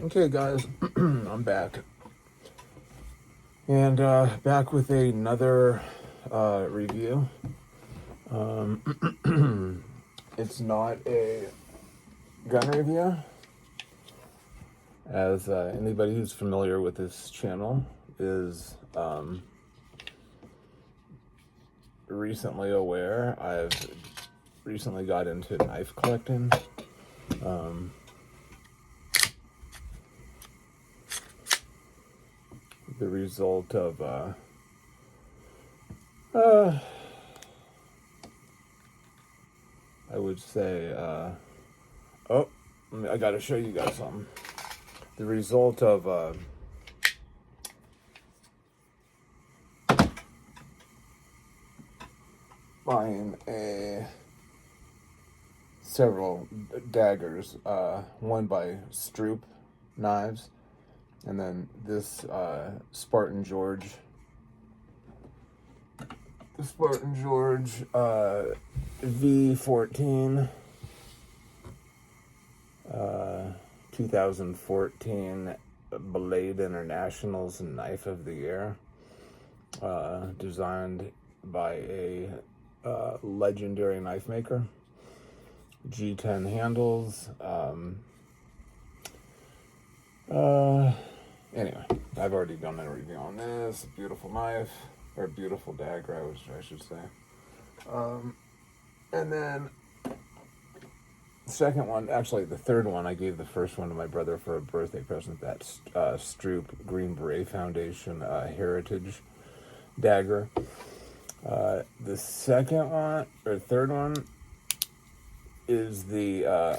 Okay, guys, I'm back. And back with another review. It's not a gun review, as anybody who's familiar with this channel is recently aware. I've recently got into knife collecting. The result of I would say I gotta show you guys something. The result of buying several daggers, one by Stroop Knives, and then this Spartan George V14 2014 Blade International's Knife of the Year, designed by a legendary knife maker. G10 handles. Anyway, I've already done a review on this. Beautiful knife, or beautiful dagger, I should say. And then the second one, actually the third one, I gave the first one to my brother for a birthday present. That's Stroop Green Beret Foundation Heritage dagger. The second one, or third one, is the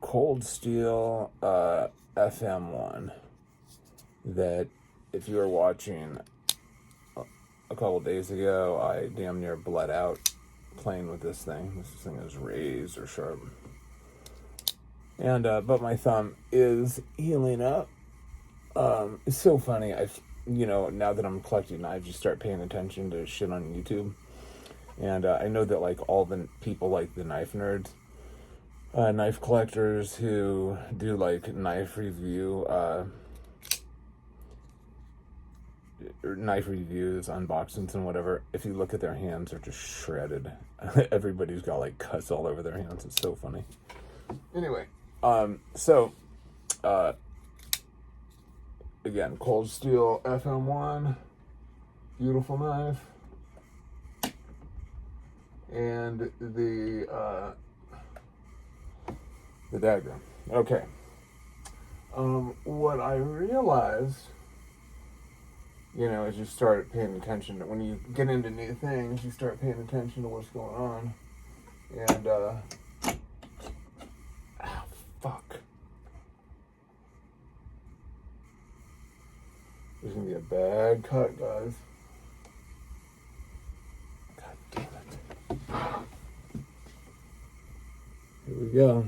Cold Steel FM1 that, if you were watching a couple days ago, I damn near bled out playing with this thing. This thing is razor sharp. And but my thumb is healing up. It's so funny. Now that I'm collecting knives, you start paying attention to shit on YouTube. And I know that like all the people, like the knife nerds, knife collectors who do like knife reviews, unboxings and whatever, if you look at their hands, they're just shredded. Everybody's got like cuts all over their hands. It's so funny. Anyway, again, Cold Steel FM1, beautiful knife. And the dagger. Okay. What I realized, as you start paying attention to, when you get into new things, you start paying attention to what's going on. And, fuck. There's gonna be a bad cut, guys. God damn it. Here we go.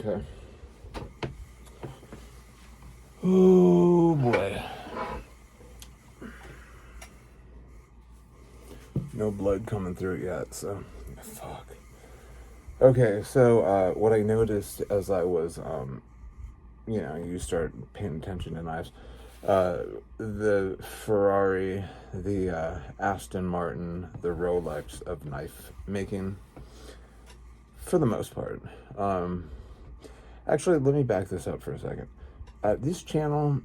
Okay. Oh boy. No blood coming through yet, so fuck. Okay, so what I noticed as I was, you start paying attention to knives. The Ferrari, the Aston Martin, the Rolex of knife making, for the most part. Actually, let me back this up for a second. This channel,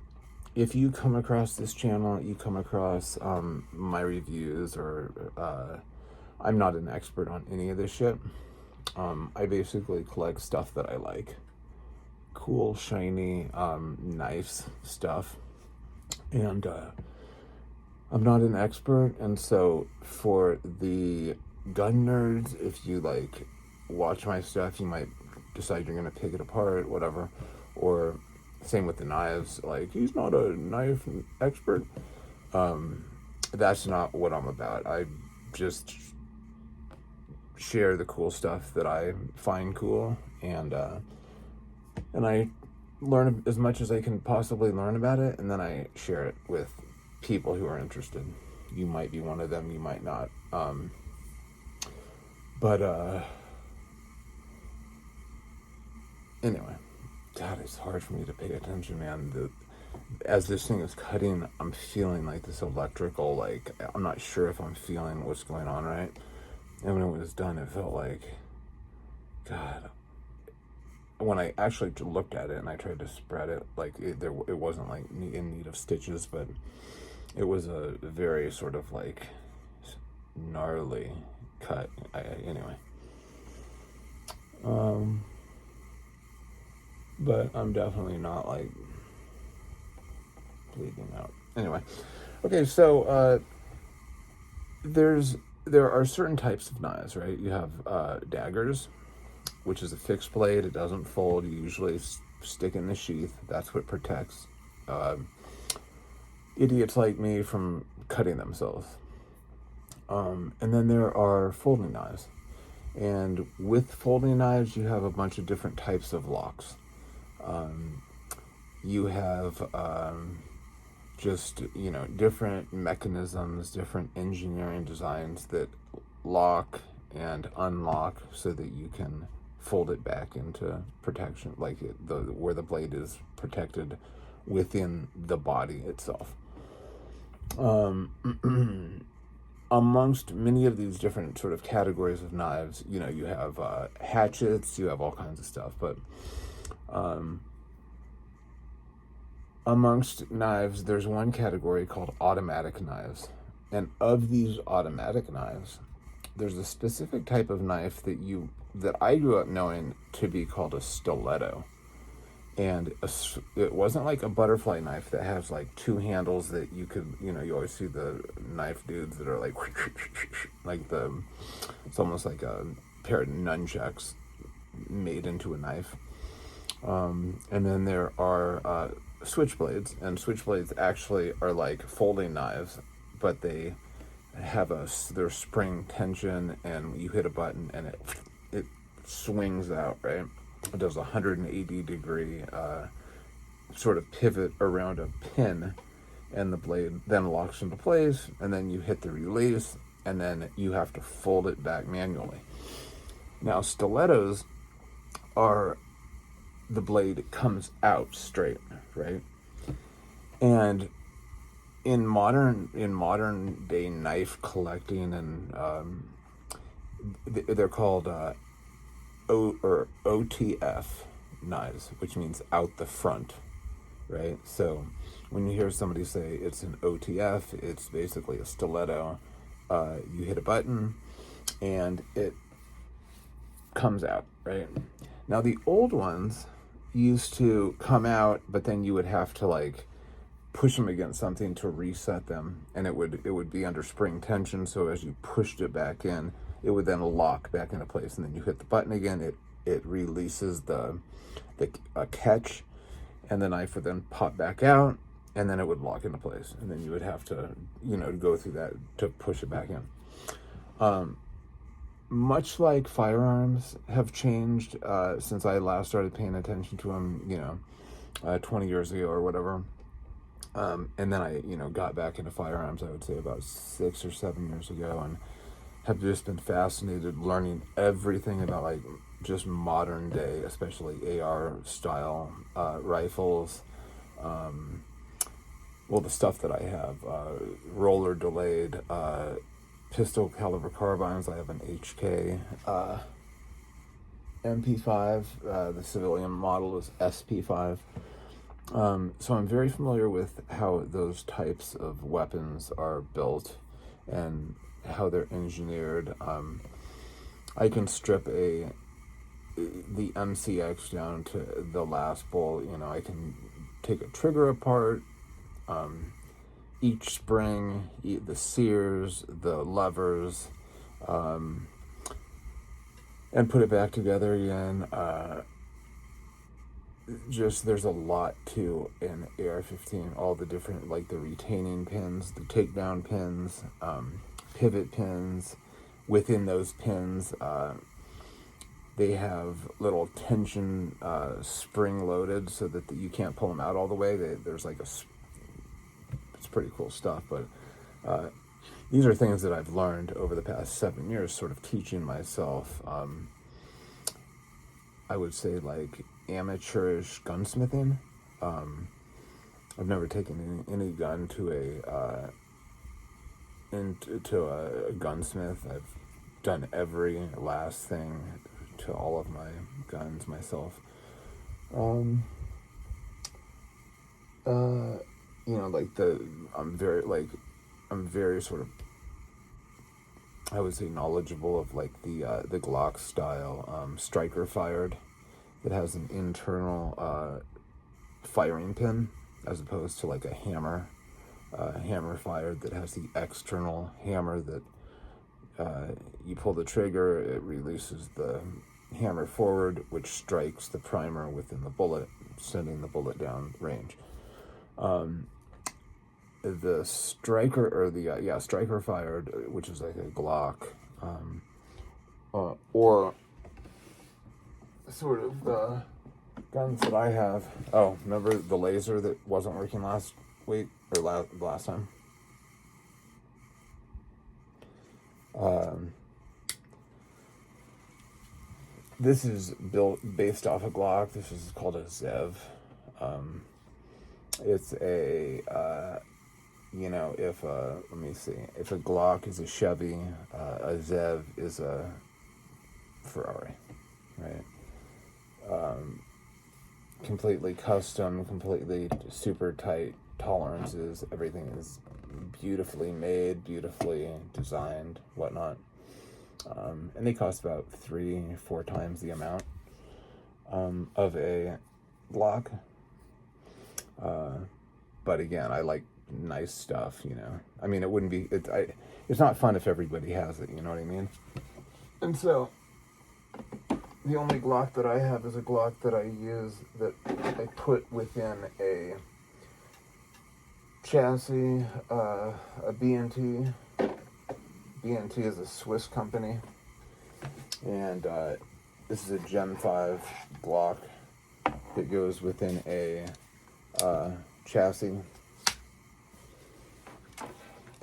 if you come across this channel, you come across my reviews, or I'm not an expert on any of this shit. I basically collect stuff that I like. Cool, shiny knives stuff. And I'm not an expert, and so for the gun nerds, if you like watch my stuff, you might decide you're gonna pick it apart, whatever. Or same with the knives, like, he's not a knife expert. That's not what I'm about. I just share the cool stuff that I find cool, and I learn as much as I can possibly learn about it, and then I share it with people who are interested. You might be one of them, you might not. Anyway, God, it's hard for me to pay attention, man. As this thing is cutting, I'm feeling like this electrical, like, I'm not sure if I'm feeling what's going on, right? And when it was done, it felt like, God, when I actually looked at it and I tried to spread it, like, it wasn't like in need of stitches, but it was a very sort of like gnarly cut. Anyway. But I'm definitely not like bleeding out. Anyway. Okay, so there are certain types of knives, right? You have daggers, which is a fixed blade. It doesn't fold. You usually stick in the sheath. That's what protects idiots like me from cutting themselves. And then there are folding knives. And with folding knives, you have a bunch of different types of locks. You have just, different mechanisms, different engineering designs that lock and unlock so that you can fold it back into protection, like where the blade is protected within the body itself. Amongst many of these different sort of categories of knives, you have hatchets, you have all kinds of stuff, but amongst knives, there's one category called automatic knives. And of these automatic knives, there's a specific type of knife that I grew up knowing to be called a stiletto. And it wasn't like a butterfly knife that has like two handles that you could, you always see the knife dudes that are like, it's almost like a pair of nunchucks made into a knife. And then there are switchblades, and switchblades actually are like folding knives, but they have their spring tension, and you hit a button and it swings out, right? It does a 180-degree sort of pivot around a pin, and the blade then locks into place, and then you hit the release, and then you have to fold it back manually. Now, stilettos are the blade comes out straight, right? And in modern day knife collecting, and they're called OTF knives, which means out the front, right? So when you hear somebody say it's an OTF, it's basically a stiletto. You hit a button and it comes out, right? Now the old ones used to come out, but then you would have to like push them against something to reset them, and it would be under spring tension, so as you pushed it back in, it would then lock back into place, and then you hit the button again, it releases the catch, and the knife would then pop back out, and then it would lock into place, and then you would have to go through that to push it back in. much like firearms have changed since I last started paying attention to them, 20 years ago or whatever. And then I, got back into firearms, I would say about 6 or 7 years ago, and have just been fascinated learning everything about like just modern day, especially AR style rifles. The stuff that I have, roller delayed pistol caliber carbines. I have an HK MP5. The civilian model is SP5. So I'm very familiar with how those types of weapons are built and how they're engineered. I can strip the MCX down to the last bolt. I can take a trigger apart, each spring, the sears, the levers, and put it back together again. There's a lot to an AR-15, all the different, like the retaining pins, the takedown pins, pivot pins. Within those pins, they have little tension spring loaded so that you can't pull them out all the way. There's like it's pretty cool stuff, but these are things that I've learned over the past 7 years, sort of teaching myself, I would say like amateurish gunsmithing. I've never taken any gun to a gunsmith. I've done every last thing to all of my guns myself. I'm very sort of, I would say, knowledgeable of like the Glock style striker fired that has an internal firing pin as opposed to like a hammer fired that has the external hammer that you pull the trigger, it releases the hammer forward, which strikes the primer within the bullet, sending the bullet down range. The striker, or the striker fired, which is like a Glock, or sort of the guns that I have. Oh, remember the laser that wasn't working last week or last time? This is based off a Glock. This is called a ZEV. It's a let me see. If a Glock is a Chevy, a ZEV is a Ferrari, right? Completely custom, completely super tight tolerances. Everything is beautifully made, beautifully designed, whatnot. And they cost about 3-4 times the amount of a Glock. But again, I like nice stuff, I mean, it wouldn't be, it's not fun if everybody has it, you know what I mean? And so, the only Glock that I have is a Glock that I use, that I put within a chassis, a B&T. B&T is a Swiss company, and this is a Gen 5 Glock that goes within a chassis.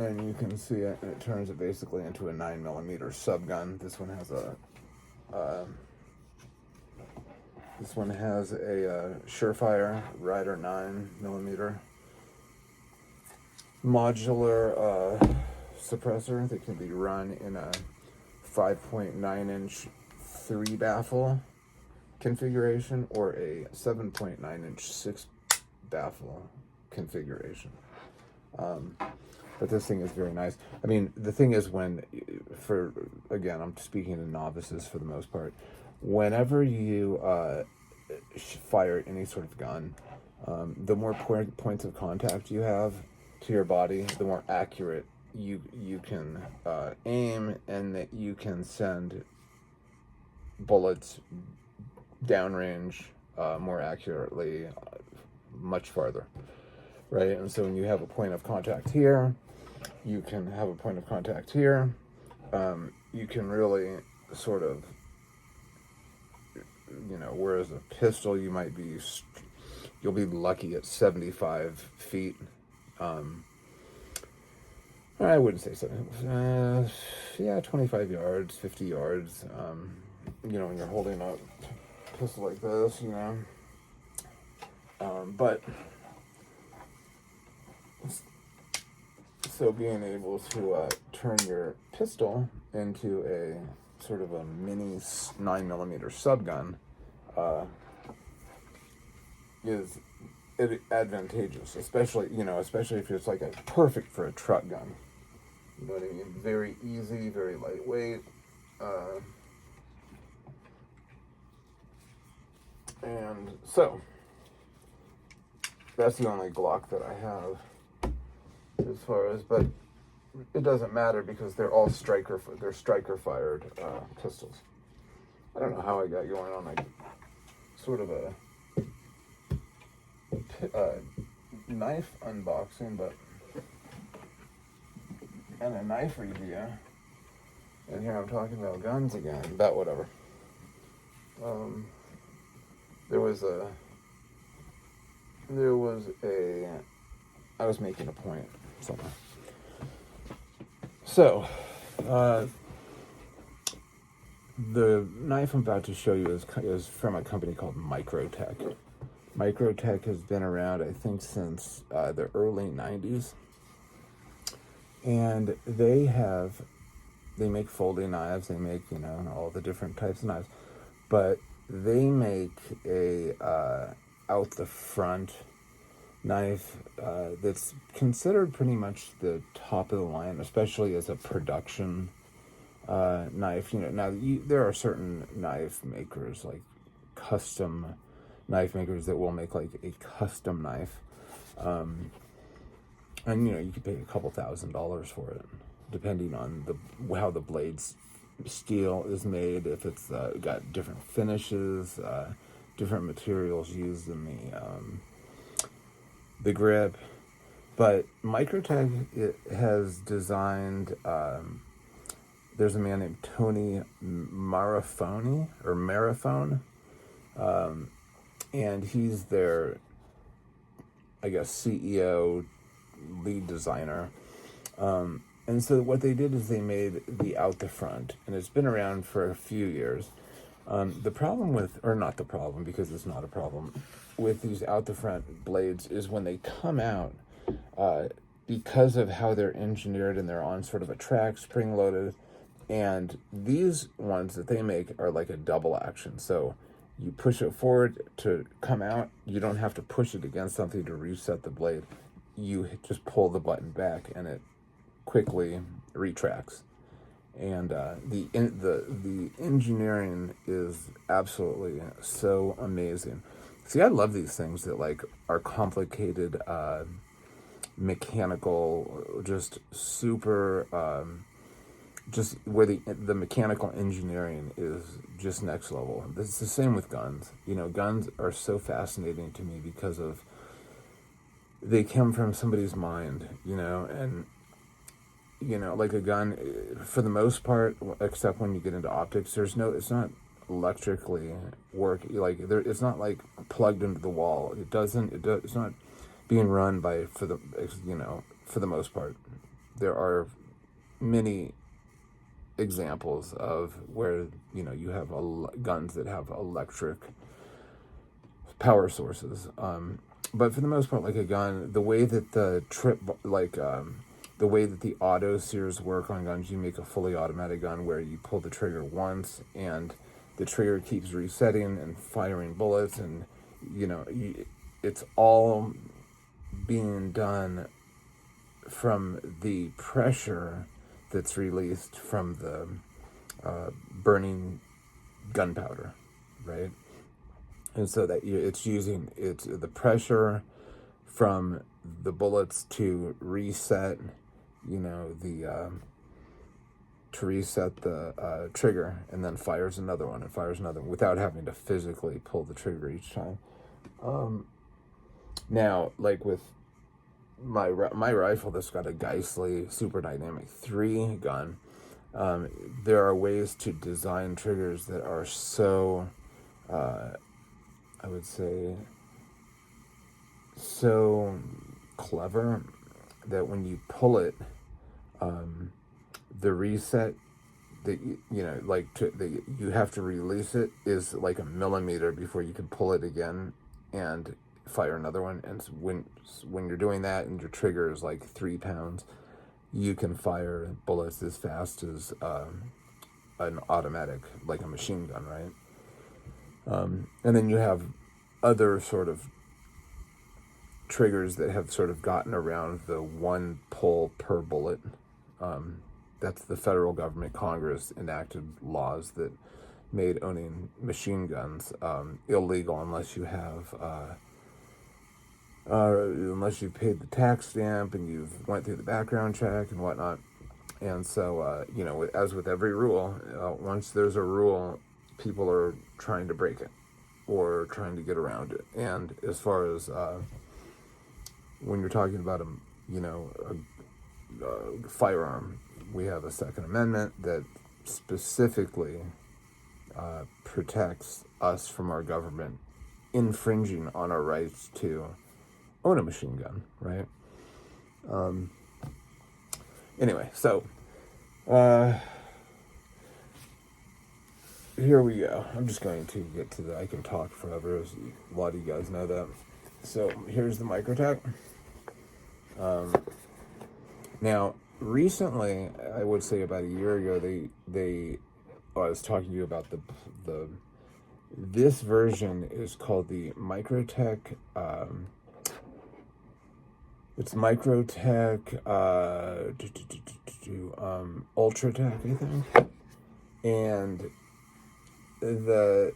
And you can see it, and it turns it basically into a 9mm subgun. This one has a Surefire Rider 9mm modular suppressor that can be run in a 5.9-inch 3-baffle configuration or a 7.9-inch 6-baffle configuration. But this thing is very nice. I mean, the thing is again, I'm speaking to novices for the most part, whenever you fire any sort of gun, the more points of contact you have to your body, the more accurate you can aim, and that you can send bullets downrange more accurately, much farther, right? And so when you have a point of contact here, you can have a point of contact here. You can really sort of, whereas a pistol you'll be lucky at 75 feet. I wouldn't say so. 25 yards, 50 yards. When you're holding a pistol like this, but so being able to turn your pistol into a sort of a mini 9mm subgun is advantageous, especially if it's like perfect for a truck gun. You know what I mean? Very easy, very lightweight. And so, that's the only Glock that I have but it doesn't matter because they're all striker fired pistols. I don't know how I got going on sort of a knife unboxing, and a knife review, and here I'm talking about guns again, but whatever. I was making a point somewhere. So, the knife I'm about to show you is from a company called Microtech. Microtech has been around, I think, since the early 90s. And they make folding knives, they make, all the different types of knives. But they make a out the front knife that's considered pretty much the top of the line, especially as a production knife. Now there are certain knife makers, like custom knife makers, that will make like a custom knife, and you could pay a couple $1,000s for it, depending on how the blade's steel is made, if it's got different finishes, different materials used in the grip. But Microtech has designed, there's a man named Tony Marafone, and he's their, I guess, CEO, lead designer. And so what they did is they made the out the front, and it's been around for a few years. The problem because it's not a problem, with these out the front blades is when they come out, because of how they're engineered and they're on sort of a track, spring loaded, and these ones that they make are like a double action. So you push it forward to come out, you don't have to push it against something to reset the blade. You just pull the button back and it quickly retracts. And the engineering is absolutely so amazing. See, I love these things that are complicated, mechanical, just super, just where the mechanical engineering is just next level. It's the same with guns. Guns are so fascinating to me because they come from somebody's mind, and like a gun, for the most part, except when you get into optics, it's not electrically it's not like plugged into the wall. It's not being run for the most part. There are many examples of where, you have guns that have electric power sources. But for the most part, like a gun, the way that the way that the auto sears work on guns, you make a fully automatic gun where you pull the trigger once and the trigger keeps resetting and firing bullets, and it's all being done from the pressure that's released from the burning gunpowder, right? And so that it's the pressure from the bullets to reset, to reset the trigger, and then fires another one and fires another one without having to physically pull the trigger each time. Now, like with my rifle that's got a Geissele Super Dynamic 3 gun, There are ways to design triggers that are so, I would say, so clever that when you pull it, the reset that that you have to release it is like a millimeter before you can pull it again and fire another one. And when you're doing that and your trigger is like 3 pounds, you can fire bullets as fast as an automatic, like a machine gun, right? And then you have other sort of triggers that have sort of gotten around the one pull per bullet. That's the federal government. Congress enacted laws that made owning machine guns illegal unless you have unless you paid the tax stamp and you've went through the background check and whatnot. And so as with every rule, once there's a rule, people are trying to break it or trying to get around it. And as far as when you're talking about a firearm, we have a Second Amendment that specifically protects us from our government infringing on our rights to own a machine gun, right? Anyway, so here we go. I'm just going to get to I can talk forever, as a lot of you guys know that. So here's the Microtech. Now, recently, I would say about a year ago, I was talking to you about this version is called the Microtech. It's Microtech Ultratech, I think. And the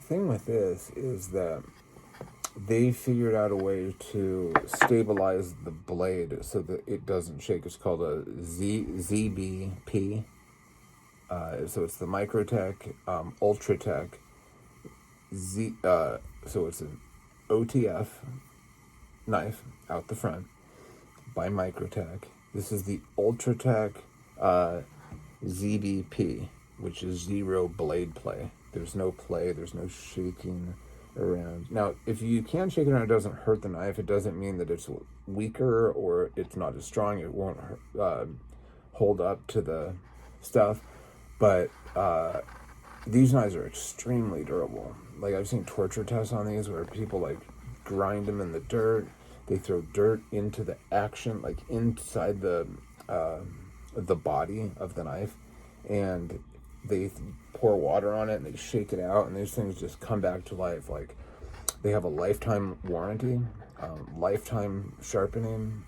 thing with this is that they figured out a way to stabilize the blade so that it doesn't shake. It's called a ZBP. So it's the Microtech Ultratech so it's an OTF knife out the front by Microtech. This is the Ultratech ZBP, which is zero blade play. There's no play, there's no shaking around. Now, if you can shake it around, it doesn't hurt the knife. It doesn't mean that it's weaker or it's not as strong. It won't hold up to the stuff. But these knives are extremely durable. Like, I've seen torture tests on these where people like grind them in the dirt. They throw dirt into the action, like inside the body of the knife, and they pour water on it and they shake it out, and these things just come back to life. Like, they have a lifetime warranty, lifetime sharpening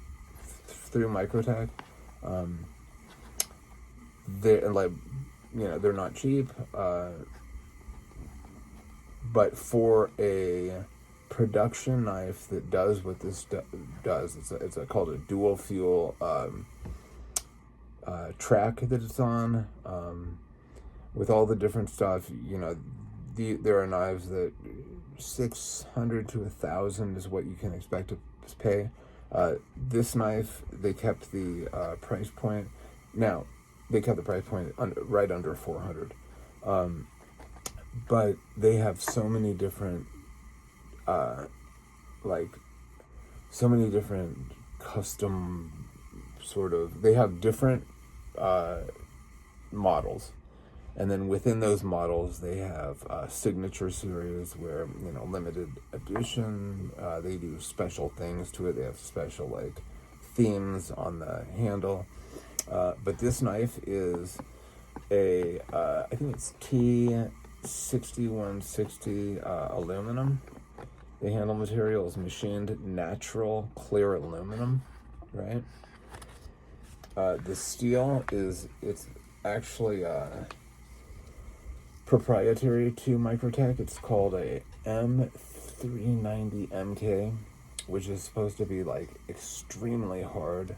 through Microtech. They're not cheap, but for a production knife that does what this does, it's called a dual fuel track that it's on, with all the different stuff. There are knives that 600 to 1,000 is what you can expect to pay. This knife, they kept the price point. Now, they kept the price point right under 400. But they have so many different, custom they have different models. And then within those models, they have signature series where, limited edition, they do special things to it. They have special, themes on the handle. But this knife is I think it's T6160 aluminum. The handle material is machined natural clear aluminum, right? The steel it's actually proprietary to Microtech. It's called a M390MK, which is supposed to be extremely hard.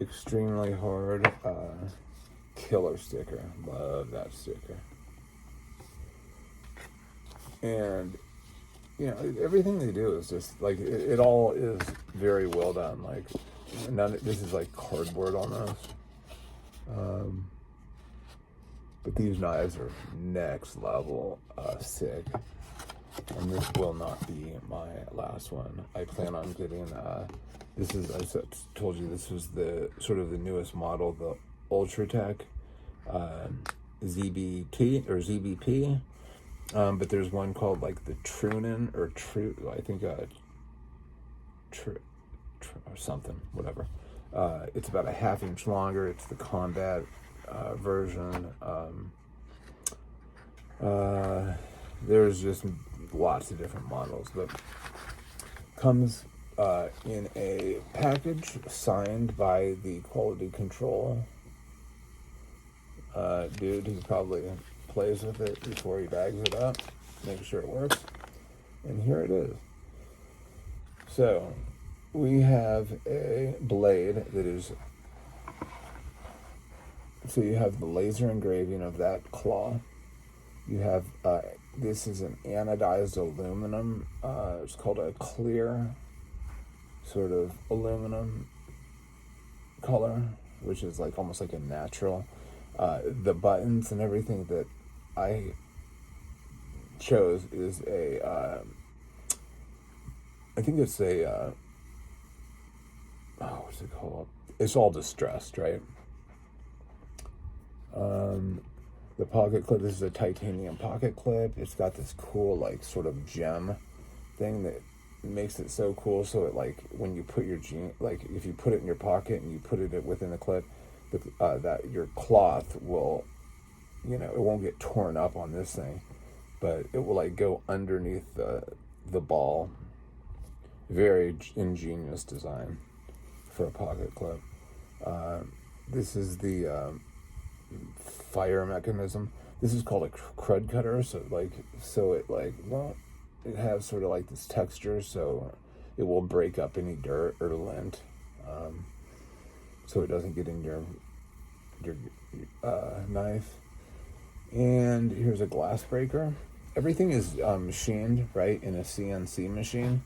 Extremely hard. Killer sticker. Love that sticker. And you know, everything they do is just like it all is very well done. Like this is like cardboard almost. But these knives are next level sick. And this will not be my last one. I plan on getting, this is, I told you, this was the sort of the newest model, the Ultratech ZBT or ZBP. But there's one called like the Trunin or I think, or something, whatever. It's about a 1/2 inch longer. It's the combat version. There's just lots of different models, but comes in a package signed by the quality control dude who probably plays with it before he bags it up, make sure it works. And here it is. So we have a blade that is, so you have the laser engraving of that claw. You have, this is an anodized aluminum. It's called a clear sort of aluminum color, which is like almost like a natural. The buttons and everything that I chose is a, I think it's a, what's it called? It's all distressed, right? The pocket clip, this is a titanium pocket clip. It's got this cool, like, sort of gem thing that makes it so cool. So it, like, when you put your like, if you put it in your pocket and you put it within the clip, that your cloth will, you know, it won't get torn up on this thing, but it will, like, go underneath the ball. Very ingenious design for a pocket clip. This is the fire mechanism. This is called a crud cutter, so it has sort of like this texture, so it will break up any dirt or lint, so it doesn't get in your knife. And here's a glass breaker. Everything is machined right in a CNC machine.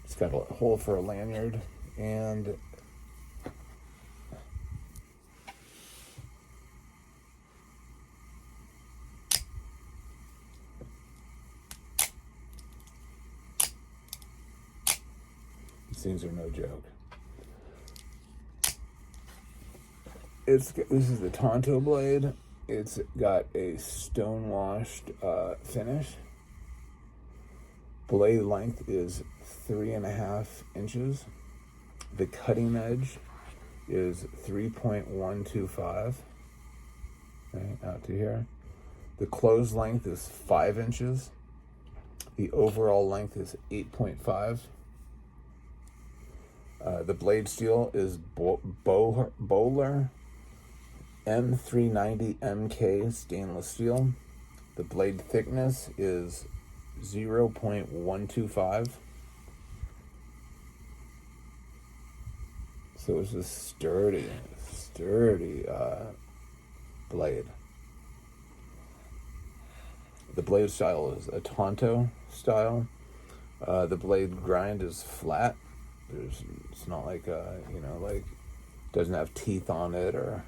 It's got a hole for a lanyard, and these things are no joke. This is the Tonto blade. It's got a stone-washed finish. Blade length is 3.5 inches. The cutting edge is 3.125, right, out to here. The close length is 5 inches. The overall length is 8.5. The blade steel is Bowler M390 MK stainless steel. The blade thickness is 0.125. So it's a sturdy blade. The blade style is a Tonto style. The blade grind is flat. It's not like like doesn't have teeth on it, or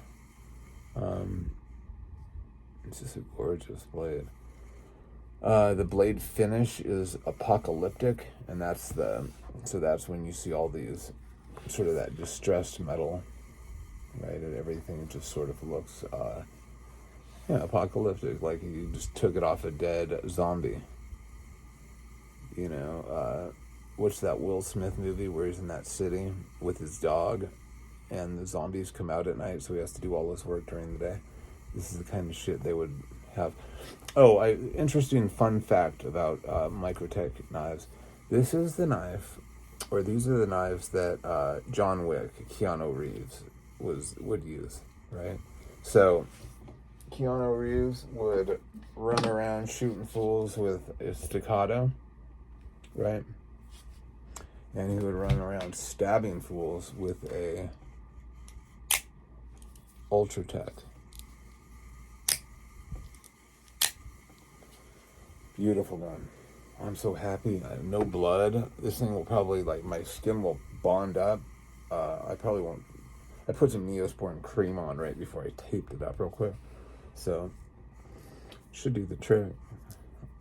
it's just a gorgeous blade. The blade finish is apocalyptic, and that's when you see all these sort of that distressed metal, right? And everything just sort of looks apocalyptic, like you just took it off a dead zombie. You know, what's that Will Smith movie where he's in that city with his dog and the zombies come out at night, so he has to do all this work during the day? This is the kind of shit they would have. Oh, interesting fun fact about Microtech knives. This is the knife, or these are the knives that John Wick, Keanu Reeves, would use, right? So Keanu Reeves would run around shooting fools with a staccato, right? And he would run around stabbing fools with a Ultratech. Beautiful gun. I'm so happy. No blood. This thing will probably, like, my skin will bond up. I probably won't. I put some Neosporin cream on right before I taped it up real quick. So, should do the trick.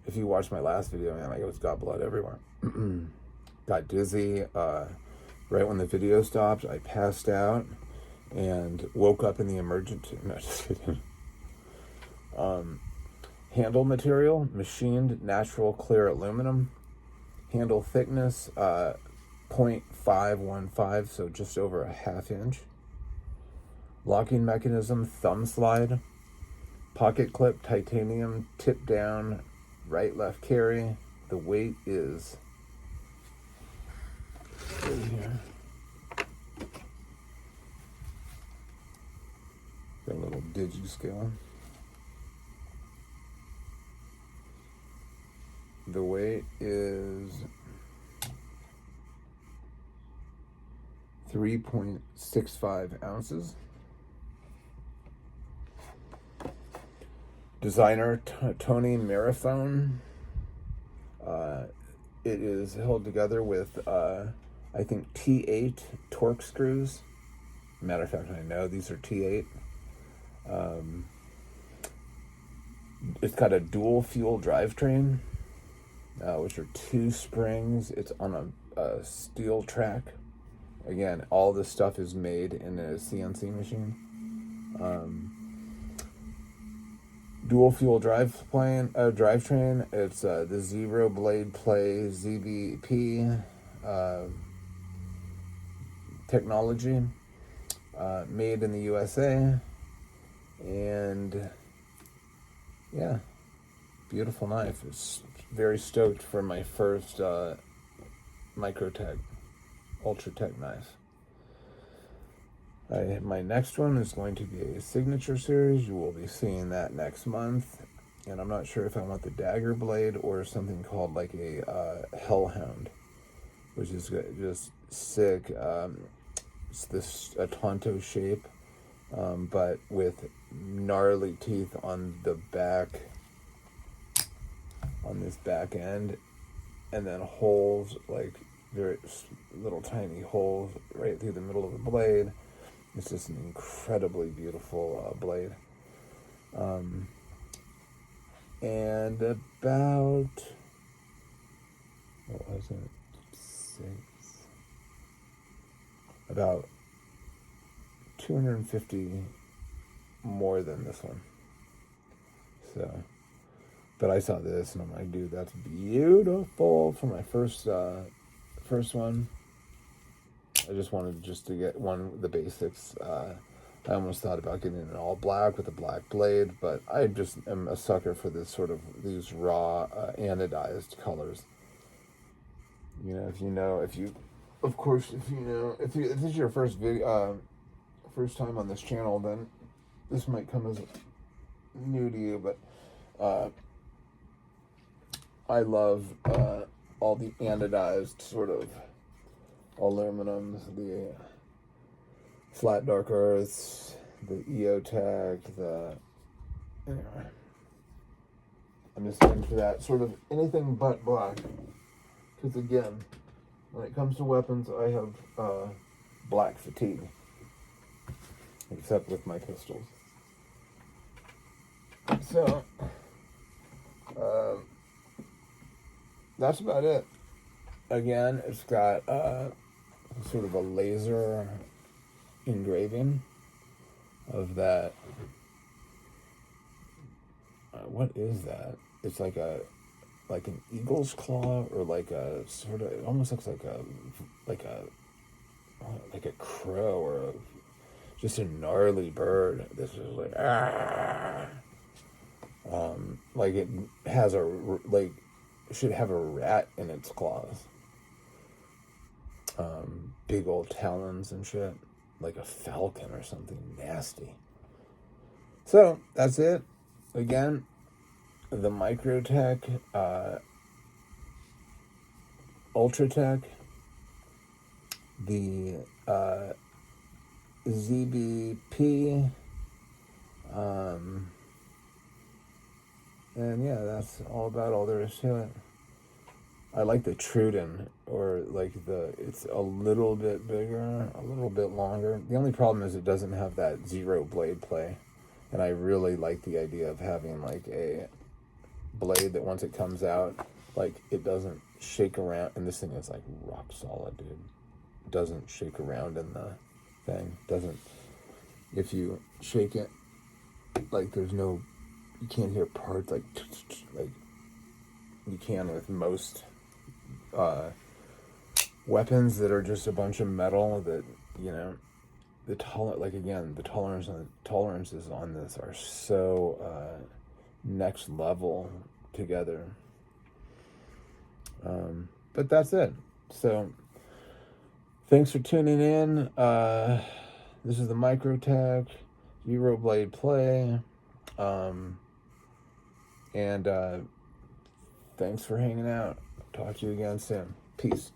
If you watched my last video, man, I just got blood everywhere. Got dizzy. Right when the video stopped, I passed out and woke up in the emergency. No, just kidding. Handle material, machined natural clear aluminum. Handle thickness, 0.515, so just over a ½ inch. Locking mechanism, thumb slide. Pocket clip, titanium, tip down, right left carry. The weight is right here. Got a little digi-scale. The weight is 3.65 ounces. Designer Tony Marathon. It is held together with, I think, T8 torque screws. Matter of fact, I know these are T8. It's got a dual fuel drivetrain, which are 2 springs. It's on a steel track. Again, all this stuff is made in a CNC machine. Dual fuel drivetrain. It's the Zero Blade Play ZBP technology, made in the USA, and yeah, beautiful knife. It's very stoked for my first Microtech, Ultratech knife. My next one is going to be a signature series. You will be seeing that next month. And I'm not sure if I want the dagger blade or something called like a hellhound, which is just sick. It's this a Tonto shape, but with gnarly teeth on the back, on this back end, and then holes, like very little tiny holes right through the middle of the blade. It's just an incredibly beautiful blade. And about, what was it? About 250 more than this one. So, but I saw this and I'm like, dude, that's beautiful for my first one. I just wanted to get the basics. I almost thought about getting it all black with a black blade, but I just am a sucker for these raw anodized colors. You know, if this is your first video, first time on this channel, then this might come as new to you, but I love all the anodized sort of aluminums, the flat dark earths, the EOTech, anyway. I'm just into that sort of anything but black. Because again, when it comes to weapons, I have black fatigue. Except with my pistols. So, that's about it. Again, it's got sort of a laser engraving of that. What is that? It's like an eagle's claw, or like a sort of. It almost looks like a crow, or just a gnarly bird. This is like like it has it should have a rat in its claws. Big old talons and shit, like a falcon or something nasty. So that's it. Again, the Microtech, Ultratech, the ZBP, And yeah, that's all about all there is to it. I like the Truden, or like it's a little bit bigger, a little bit longer. The only problem is it doesn't have that zero blade play. And I really like the idea of having like a blade that once it comes out, like it doesn't shake around. And this thing is like rock solid, dude. It doesn't shake around in the thing. Doesn't, if you shake it, like there's no, you can't hear parts like you can with most weapons that are just a bunch of metal that, you know, the tolerances on this are so next level together. But that's it. So thanks for tuning in. This is the Microtech Zero Blade Play. And thanks for hanging out. Talk to you again soon. Peace.